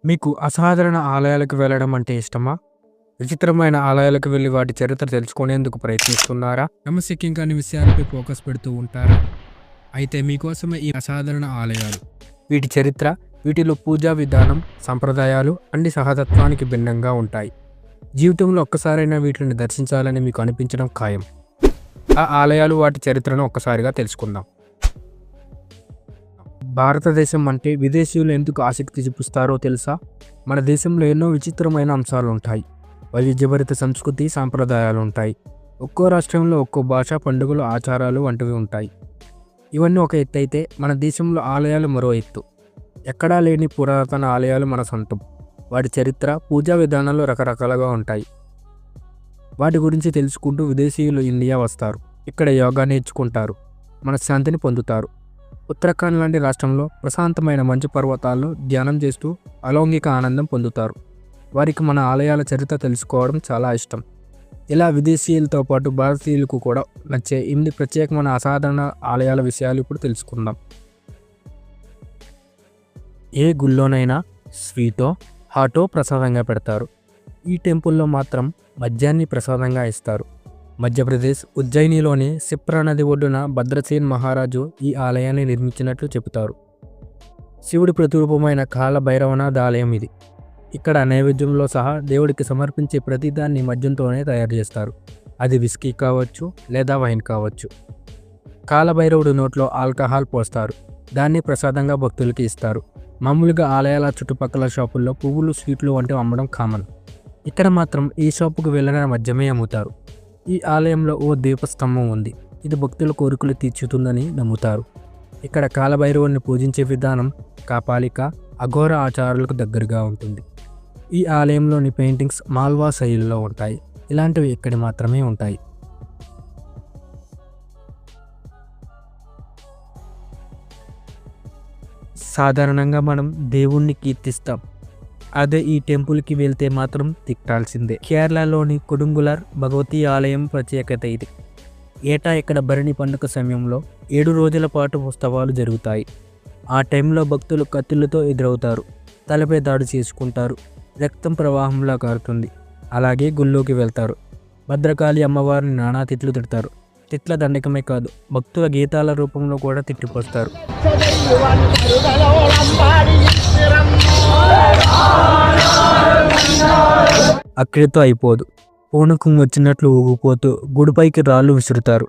మీకు అసాధారణ ఆలయాలకు వెళ్ళడం అంటే ఇష్టమా? విచిత్రమైన ఆలయాలకు వెళ్లి వాటి చరిత్ర తెలుసుకునేందుకు ప్రయత్నిస్తున్నారా? నమ్మశక్యం కాని విషయాలపై ఫోకస్ పెడుతూ ఉంటారా? అయితే మీకోసమే ఈ అసాధారణ ఆలయాలు. వీటి చరిత్ర, వీటిలో పూజా విధానం, సంప్రదాయాలు అన్ని సహజత్వానికి భిన్నంగా ఉంటాయి. జీవితంలో ఒక్కసారైనా వీటిని దర్శించాలని మీకు అనిపించడం ఖాయం. ఆ ఆలయాలు, వాటి చరిత్రను ఒక్కసారిగా తెలుసుకుందాం. భారతదేశం అంటే విదేశీయులు ఎందుకు ఆసక్తి చూపిస్తారో తెలుసా? మన దేశంలో ఎన్నో విచిత్రమైన అంశాలు ఉంటాయి. వైవిధ్యభరిత సంస్కృతి, సాంప్రదాయాలు ఉంటాయి. ఒక్కో రాష్ట్రంలో ఒక్కో భాష, పండుగలు, ఆచారాలు వంటివి ఉంటాయి. ఇవన్నీ ఒక ఎత్తు అయితే, మన దేశంలో ఆలయాలు మరో ఎత్తు. ఎక్కడా లేని పురాతన ఆలయాలు మన సొంతం. వాటి చరిత్ర, పూజా విధానాలు రకరకాలుగా ఉంటాయి. వాటి గురించి తెలుసుకుంటూ విదేశీయులు ఇండియా వస్తారు. ఇక్కడ యోగా నేర్చుకుంటారు, మనశ్శాంతిని పొందుతారు. ఉత్తరాఖండ్ లాంటి రాష్ట్రంలో ప్రశాంతమైన మంచు పర్వతాల్లో ధ్యానం చేస్తూ అలౌకిక ఆనందం పొందుతారు. వారికి మన ఆలయాల చరిత్ర తెలుసుకోవడం చాలా ఇష్టం. ఇలా విదేశీయులతో పాటు భారతీయులకు కూడా నచ్చే 8 ప్రత్యేకమైన అసాధారణ ఆలయాల విషయాలు ఇప్పుడు తెలుసుకుందాం. ఏ గుళ్ళోనైనా స్వీటో, హాటో ప్రసాదంగా పెడతారు. ఈ టెంపుల్లో మాత్రం మద్యాన్ని ప్రసాదంగా ఇస్తారు. మధ్యప్రదేశ్ ఉజ్జయినిలోని సిప్రా నది ఒడ్డున భద్రసేన్ మహారాజు ఈ ఆలయాన్ని నిర్మించినట్లు చెబుతారు. శివుడి ప్రతిరూపమైన కాల భైరవనాథ్ ఆలయం ఇది. ఇక్కడ నైవేద్యంలో సహా దేవుడికి సమర్పించే ప్రతిదాన్ని మద్యంతోనే తయారు చేస్తారు. అది విస్కీ కావచ్చు, లేదా వైన్ కావచ్చు. కాలభైరవుడి నోట్లో ఆల్కహాల్ పోస్తారు. దాన్ని ప్రసాదంగా భక్తులకి ఇస్తారు. మామూలుగా ఆలయాల చుట్టుపక్కల షాపుల్లో పువ్వులు, స్వీట్లు వంటివి అమ్మడం కామన్. ఇక్కడ మాత్రం ఈ షాపుకు వెళ్ళిన మద్యమే అమ్ముతారు. ఈ ఆలయంలో ఓ దీపస్తంభం ఉంది. ఇది భక్తుల కోరికలు తీర్చుతుందని నమ్ముతారు. ఇక్కడ కాలభైరవుని పూజించే విధానం కాపాలిక, అఘోర ఆచారాలకు దగ్గరగా ఉంటుంది. ఈ ఆలయంలోని పెయింటింగ్స్ మాల్వా శైలిలో ఉంటాయి. ఇలాంటివి ఇక్కడ మాత్రమే ఉంటాయి. సాధారణంగా మనం దేవుణ్ణి కీర్తిస్తాం. అదే ఈ టెంపుల్కి వెళ్తే మాత్రం తిట్టాల్సిందే. కేరళలోని కొడుంగులర్ భగవతి ఆలయం ప్రత్యేకత ఇది. ఏటా ఇక్కడ భరణి పండుగ సమయంలో 7 రోజుల పాటు ఉత్సవాలు జరుగుతాయి. ఆ టైంలో భక్తులు కత్తులతో ఎదురవుతారు, తలపై దాడి చేసుకుంటారు, రక్తం ప్రవాహంలా కారుతుంది. అలాగే గుళ్ళోకి వెళ్తారు. భద్రకాళి అమ్మవారిని నానా తిట్లు తిడతారు. తిట్ల దండకమే కాదు, భక్తుల గీతాల రూపంలో కూడా తిట్టిపోస్తారు. అక్కడితో అయిపోదు. పూనకం వచ్చినట్లు ఊగిపోతూ గుడిపైకి రాళ్ళు విసురుతారు.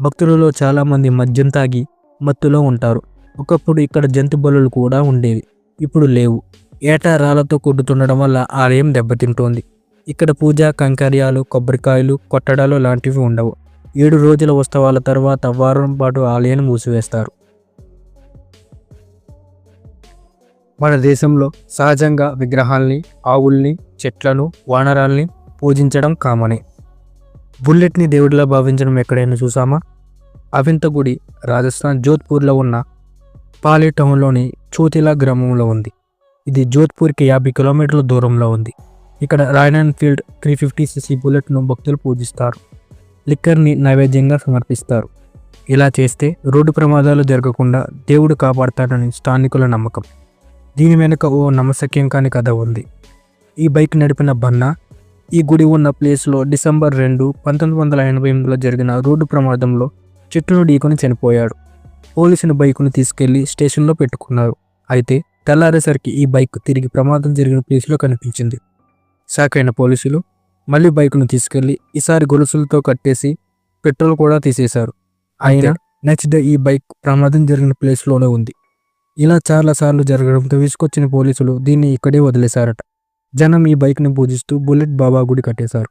భక్తులలో చాలామంది మద్యం తాగి మత్తులో ఉంటారు. ఒకప్పుడు ఇక్కడ జంతు బలులు కూడా ఉండేవి, ఇప్పుడు లేవు. ఏటా రాళ్లతో కొట్టుతుండడం వల్ల ఆలయం దెబ్బతింటోంది. ఇక్కడ పూజ, కంకర్యాలు, కొబ్బరికాయలు కొట్టడాలు లాంటివి ఉండవు. 7 రోజుల ఉత్సవాల తర్వాత వారం పాటు ఆలయాన్ని మూసివేస్తారు. మన దేశంలో సహజంగా విగ్రహాల్ని, ఆవుల్ని, చెట్లను, వానరాల్ని పూజించడం కామనే. బుల్లెట్ని దేవుడిలా భావించడం ఎక్కడైనా చూసామా? అవింత గుడి రాజస్థాన్ జోధ్పూర్లో ఉన్న పాలి టౌన్లోని చోతిలా గ్రామంలో ఉంది. ఇది జోధ్పూర్కి 50 కిలోమీటర్ల దూరంలో ఉంది. ఇక్కడ రాయల్ ఎన్ఫీల్డ్ 350cc బుల్లెట్ను భక్తులు పూజిస్తారు. లిక్కర్ని నైవేద్యంగా సమర్పిస్తారు. ఇలా చేస్తే రోడ్డు ప్రమాదాలు జరగకుండా దేవుడు కాపాడతాడని స్థానికుల నమ్మకం. దీని వెనుక ఓ నమ్మశక్యం కాని కథ ఉంది. ఈ బైక్ నడిపిన బన్నా ఈ గుడి ఉన్న ప్లేస్లో డిసెంబర్ 2, 1988లో జరిగిన రోడ్డు ప్రమాదంలో చెట్టును ఢీకొని చనిపోయాడు. పోలీసులు బైకును తీసుకెళ్లి స్టేషన్లో పెట్టుకున్నారు. అయితే తెల్లారేసరికి ఈ బైక్ తిరిగి ప్రమాదం జరిగిన ప్లేస్లో కనిపించింది. షాక్ అయిన పోలీసులు మళ్ళీ బైకును తీసుకెళ్లి ఈసారి గొలుసులతో కట్టేసి పెట్రోల్ కూడా తీసేశారు. అయినా నెక్స్ట్ డే ఈ బైక్ ప్రమాదం జరిగిన ప్లేస్లోనే ఉంది. ఇలా చాలాసార్లు జరగడంతో విసుకొచ్చిన పోలీసులు దీన్ని ఇక్కడే వదిలేశారట. జనం ఈ బైక్ని పూజిస్తూ బుల్లెట్ బాబా గుడి కట్టేశారు.